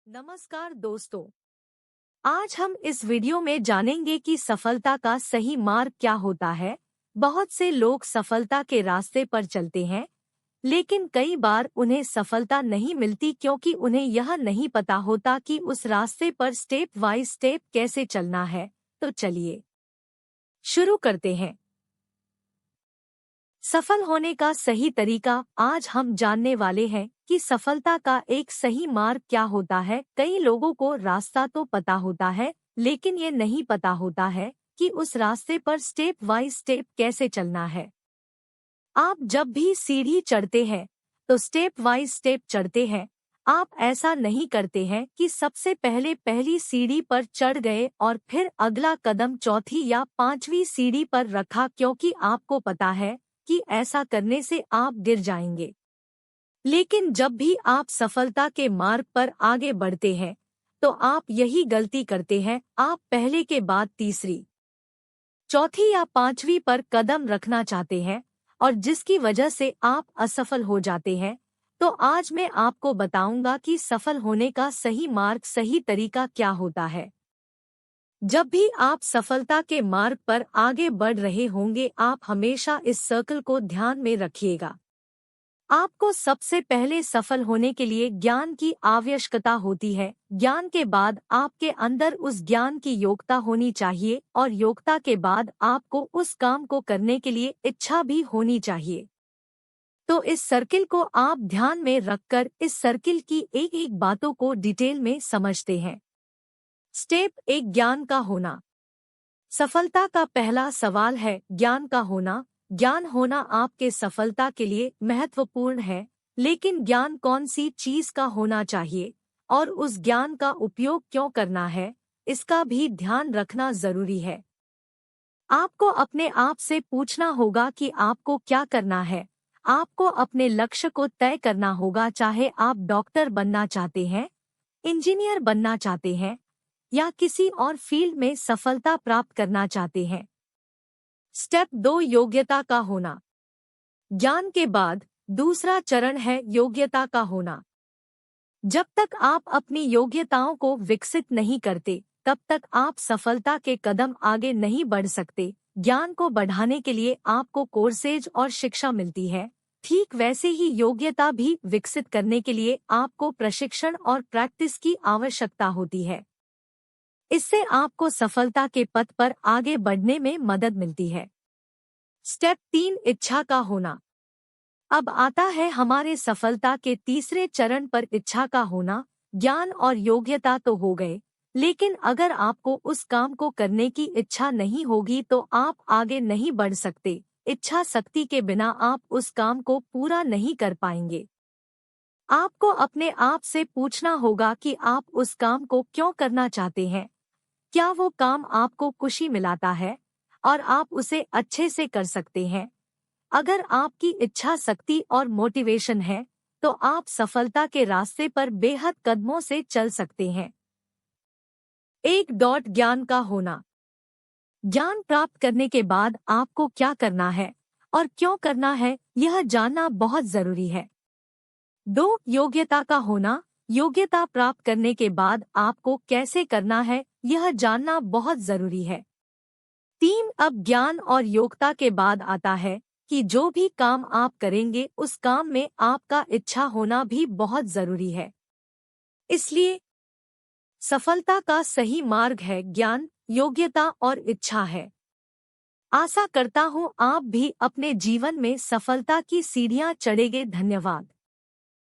नमस्कार दोस्तों, आज हम इस वीडियो में जानेंगे कि सफलता का सही मार्ग क्या होता है। बहुत से लोग सफलता के रास्ते पर चलते हैं, लेकिन कई बार उन्हें सफलता नहीं मिलती क्योंकि उन्हें यह नहीं पता होता कि उस रास्ते पर स्टेप बाय स्टेप कैसे चलना है। तो चलिए शुरू करते हैं। सफल होने का सही तरीका आज हम जानने वाले हैं कि सफलता का एक सही मार्ग क्या होता है। कई लोगों को रास्ता तो पता होता है, लेकिन ये नहीं पता होता है कि उस रास्ते पर स्टेप बाय स्टेप कैसे चलना है। आप जब भी सीढ़ी चढ़ते हैं तो स्टेप बाय स्टेप चढ़ते हैं। आप ऐसा नहीं करते हैं कि सबसे पहले पहली सीढ़ी पर चढ़ गए और फिर अगला कदम चौथी या पांचवी सीढ़ी पर रखा, क्योंकि आपको पता है कि ऐसा करने से आप गिर जाएंगे। लेकिन जब भी आप सफलता के मार्ग पर आगे बढ़ते हैं तो आप यही गलती करते हैं। आप पहले के बाद तीसरी, चौथी या पांचवी पर कदम रखना चाहते हैं और जिसकी वजह से आप असफल हो जाते हैं। तो आज मैं आपको बताऊंगा कि सफल होने का सही मार्ग, सही तरीका क्या होता है। जब भी आप सफलता के मार्ग पर आगे बढ़ रहे होंगे, आप हमेशा इस सर्कल को ध्यान में रखिएगा। आपको सबसे पहले सफल होने के लिए ज्ञान की आवश्यकता होती है। ज्ञान के बाद आपके अंदर उस ज्ञान की योग्यता होनी चाहिए और योग्यता के बाद आपको उस काम को करने के लिए इच्छा भी होनी चाहिए। तो इस सर्किल को आप ध्यान में रखकर इस सर्किल की एक एक बातों को डिटेल में समझते हैं। स्टेप एक, ज्ञान का होना। सफलता का पहला सवाल है ज्ञान का होना। ज्ञान होना आपके सफलता के लिए महत्वपूर्ण है, लेकिन ज्ञान कौन सी चीज का होना चाहिए और उस ज्ञान का उपयोग क्यों करना है, इसका भी ध्यान रखना जरूरी है। आपको अपने आप से पूछना होगा कि आपको क्या करना है। आपको अपने लक्ष्य को तय करना होगा, चाहे आप डॉक्टर बनना चाहते हैं, इंजीनियर बनना चाहते हैं या किसी और फील्ड में सफलता प्राप्त करना चाहते हैं। स्टेप 2, योग्यता का होना। ज्ञान के बाद दूसरा चरण है योग्यता का होना। जब तक आप अपनी योग्यताओं को विकसित नहीं करते, तब तक आप सफलता के कदम आगे नहीं बढ़ सकते। ज्ञान को बढ़ाने के लिए आपको कोर्सेज और शिक्षा मिलती है, ठीक वैसे ही योग्यता भी विकसित करने के लिए आपको प्रशिक्षण और प्रैक्टिस की आवश्यकता होती है। इससे आपको सफलता के पथ पर आगे बढ़ने में मदद मिलती है। स्टेप 3, इच्छा का होना। अब आता है हमारे सफलता के तीसरे चरण पर, इच्छा का होना। ज्ञान और योग्यता तो हो गए, लेकिन अगर आपको उस काम को करने की इच्छा नहीं होगी तो आप आगे नहीं बढ़ सकते। इच्छा शक्ति के बिना आप उस काम को पूरा नहीं कर पाएंगे। आपको अपने आप से पूछना होगा कि आप उस काम को क्यों करना चाहते हैं। क्या वो काम आपको खुशी मिलाता है और आप उसे अच्छे से कर सकते हैं? अगर आपकी इच्छा शक्ति और मोटिवेशन है तो आप सफलता के रास्ते पर बेहद कदमों से चल सकते हैं। एक डॉट, ज्ञान का होना। ज्ञान प्राप्त करने के बाद आपको क्या करना है और क्यों करना है, यह जानना बहुत जरूरी है। 2, योग्यता का होना। योग्यता प्राप्त करने के बाद आपको कैसे करना है, यह जानना बहुत जरूरी है। 3, अब ज्ञान और योग्यता के बाद आता है कि जो भी काम आप करेंगे उस काम में आपका इच्छा होना भी बहुत जरूरी है। इसलिए सफलता का सही मार्ग है ज्ञान, योग्यता और इच्छा है। आशा करता हूँ आप भी अपने जीवन में सफलता की सीढ़ियां चढ़ेंगे। धन्यवाद।